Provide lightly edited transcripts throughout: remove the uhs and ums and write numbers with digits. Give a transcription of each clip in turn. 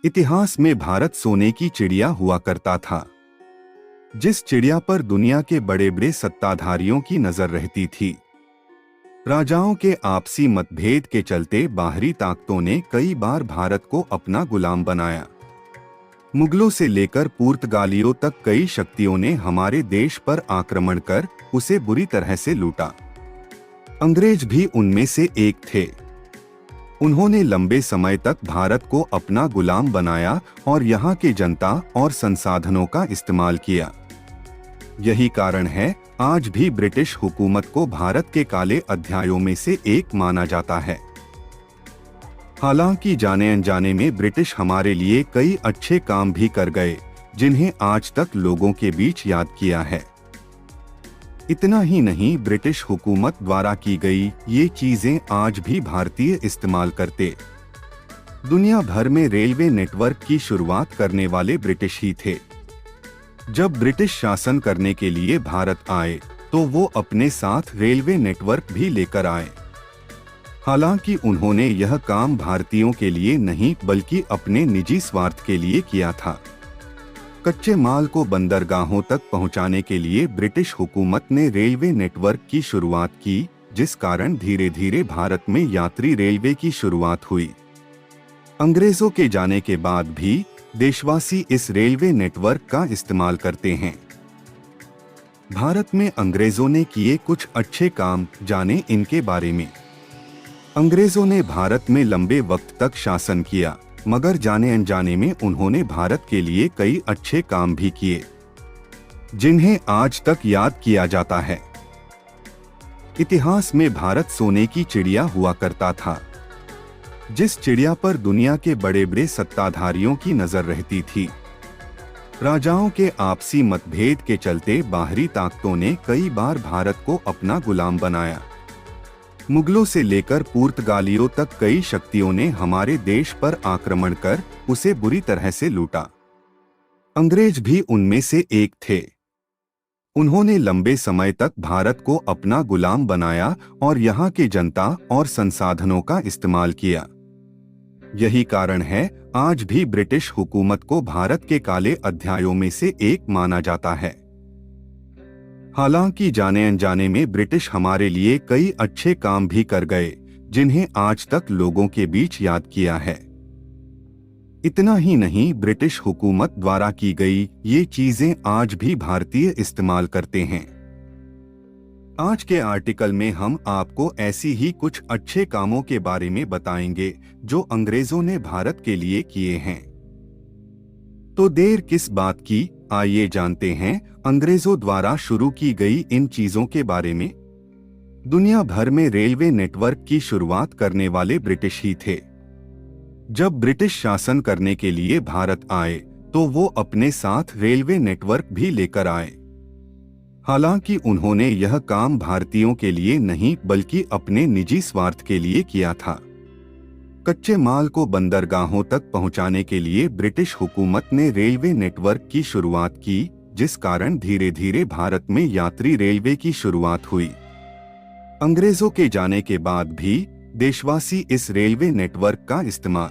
इतिहास में भारत सोने की चिड़िया हुआ करता था, जिस चिड़िया पर दुनिया के बड़े बड़े सत्ताधारियों की नजर रहती थी। राजाओं के आपसी मतभेद के चलते बाहरी ताकतों ने कई बार भारत को अपना गुलाम बनाया। मुगलों से लेकर पुर्तगालियों तक कई शक्तियों ने हमारे देश पर आक्रमण कर उसे बुरी तरह से लूटा। अंग्रेज भी उनमें से एक थे। उन्होंने लंबे समय तक भारत को अपना गुलाम बनाया और यहाँ के जनता और संसाधनों का इस्तेमाल किया। यही कारण है आज भी ब्रिटिश हुकूमत को भारत के काले अध्यायों में से एक माना जाता है। हालांकि जाने अनजाने में ब्रिटिश हमारे लिए कई अच्छे काम भी कर गए, जिन्हें आज तक लोगों के बीच याद किया है। इतना ही नहीं, ब्रिटिश हुकूमत द्वारा की गई ये चीजें आज भी भारतीय इस्तेमाल करते। दुनिया भर में रेलवे नेटवर्क की शुरुआत करने वाले ब्रिटिश ही थे। जब ब्रिटिश शासन करने के लिए भारत आए तो वो अपने साथ रेलवे नेटवर्क भी लेकर आए। हालांकि उन्होंने यह काम भारतीयों के लिए नहीं बल्कि अपने निजी स्वार्थ के लिए किया था। कच्चे माल को बंदरगाहों तक पहुंचाने के लिए ब्रिटिश हुकूमत ने रेलवे नेटवर्क की शुरुआत की, जिस कारण धीरे धीरे भारत में यात्री रेलवे की शुरुआत हुई। अंग्रेजों के जाने के बाद भी देशवासी इस रेलवे नेटवर्क का इस्तेमाल करते हैं। भारत में अंग्रेजों ने किए कुछ अच्छे काम, जाने इनके बारे में। अंग्रेजों ने भारत में लंबे वक्त तक शासन किया, मगर जाने अनजाने में उन्होंने भारत के लिए कई अच्छे काम भी किए, जिन्हें आज तक याद किया जाता है। इतिहास में भारत सोने की चिड़िया हुआ करता था, जिस चिड़िया पर दुनिया के बड़े बड़े सत्ताधारियों की नजर रहती थी। राजाओं के आपसी मतभेद के चलते बाहरी ताकतों ने कई बार भारत को अपना गुलाम बनाया। मुगलों से लेकर पुर्तगालियों तक कई शक्तियों ने हमारे देश पर आक्रमण कर उसे बुरी तरह से लूटा। अंग्रेज भी उनमें से एक थे। उन्होंने लंबे समय तक भारत को अपना गुलाम बनाया और यहाँ के जनता और संसाधनों का इस्तेमाल किया। यही कारण है आज भी ब्रिटिश हुकूमत को भारत के काले अध्यायों में से एक माना जाता है। हालांकि जाने अनजाने में ब्रिटिश हमारे लिए कई अच्छे काम भी कर गए, जिन्हें आज तक लोगों के बीच याद किया है। इतना ही नहीं, ब्रिटिश हुकूमत द्वारा की गई ये चीजें आज भी भारतीय इस्तेमाल करते हैं। आज के आर्टिकल में हम आपको ऐसी ही कुछ अच्छे कामों के बारे में बताएंगे जो अंग्रेजों ने भारत के लिए किए हैं। तो देर किस बात की, आइए जानते हैं अंग्रेजों द्वारा शुरू की गई इन चीजों के बारे में। दुनिया भर में रेलवे नेटवर्क की शुरुआत करने वाले ब्रिटिश ही थे। जब ब्रिटिश शासन करने के लिए भारत आए तो वो अपने साथ रेलवे नेटवर्क भी लेकर आए। हालांकि उन्होंने यह काम भारतीयों के लिए नहीं बल्कि अपने निजी स्वार्थ के लिए किया था। कच्चे माल को बंदरगाहों तक पहुंचाने के लिए ब्रिटिश हुकूमत ने रेलवे नेटवर्क की शुरुआत की, जिस कारण धीरे धीरे भारत में यात्री रेलवे की शुरुआत हुई। अंग्रेजों के जाने के बाद भी देशवासी इस रेलवे नेटवर्क का इस्तेमाल।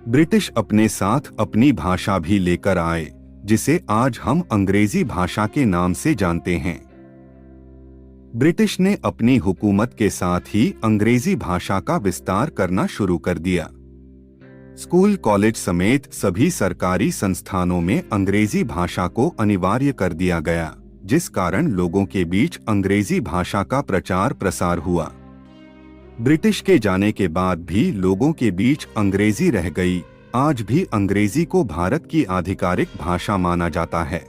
ब्रिटिश अपने साथ अपनी भाषा भी लेकर आए, जिसे आज हम अंग्रेजी भाषा के नाम से जानते हैं। ब्रिटिश ने अपनी हुकूमत के साथ ही अंग्रेजी भाषा का विस्तार करना शुरू कर दिया। स्कूल, कॉलेज समेत सभी सरकारी संस्थानों में अंग्रेजी भाषा को अनिवार्य कर दिया गया, जिस कारण लोगों के बीच अंग्रेजी भाषा का प्रचार प्रसार हुआ। ब्रिटिश के जाने के बाद भी लोगों के बीच अंग्रेजी रह गई। आज भी अंग्रेजी को भारत की आधिकारिक भाषा माना जाता है।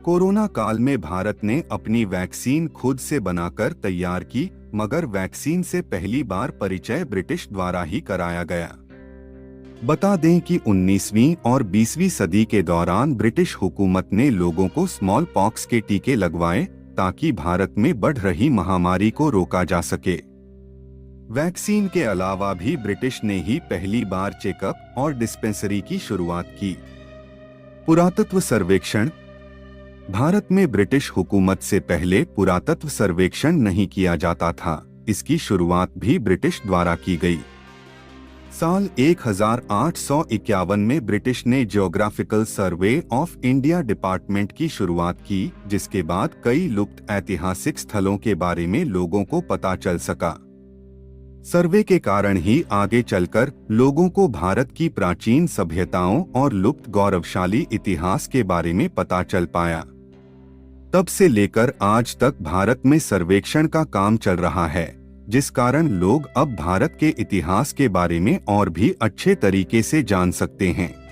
कोरोना काल में भारत ने अपनी वैक्सीन खुद से बनाकर तैयार की, मगर वैक्सीन से पहली बार परिचय ब्रिटिश द्वारा ही कराया गया। बता दें कि 19वीं और 20वीं सदी के दौरान ब्रिटिश हुकूमत ने लोगों को स्मॉल पॉक्स के टीके लगवाए ताकि भारत में बढ़ रही महामारी को रोका जा सके। वैक्सीन के अलावा भी ब्रिटिश ने ही पहली बार चेकअप और डिस्पेंसरी की शुरुआत की। पुरातत्व सर्वेक्षण। भारत में ब्रिटिश हुकूमत से पहले पुरातत्व सर्वेक्षण नहीं किया जाता था। इसकी शुरुआत भी ब्रिटिश द्वारा की गई। साल 1851 में ब्रिटिश ने geographical survey of India department की शुरुआत की, जिसके बाद कई लुप्त ऐतिहासिक स्थलों के बारे में लोगों को पता चल सका। सर्वे के कारण ही आगे चलकर लोगों को भारत की प्राचीन सभ्यताओं और लुप्त गौरवशाली इतिहास के बारे में पता चल पाया। तब से लेकर आज तक भारत में सर्वेक्षण का काम चल रहा है, जिस कारण लोग अब भारत के इतिहास के बारे में और भी अच्छे तरीके से जान सकते हैं।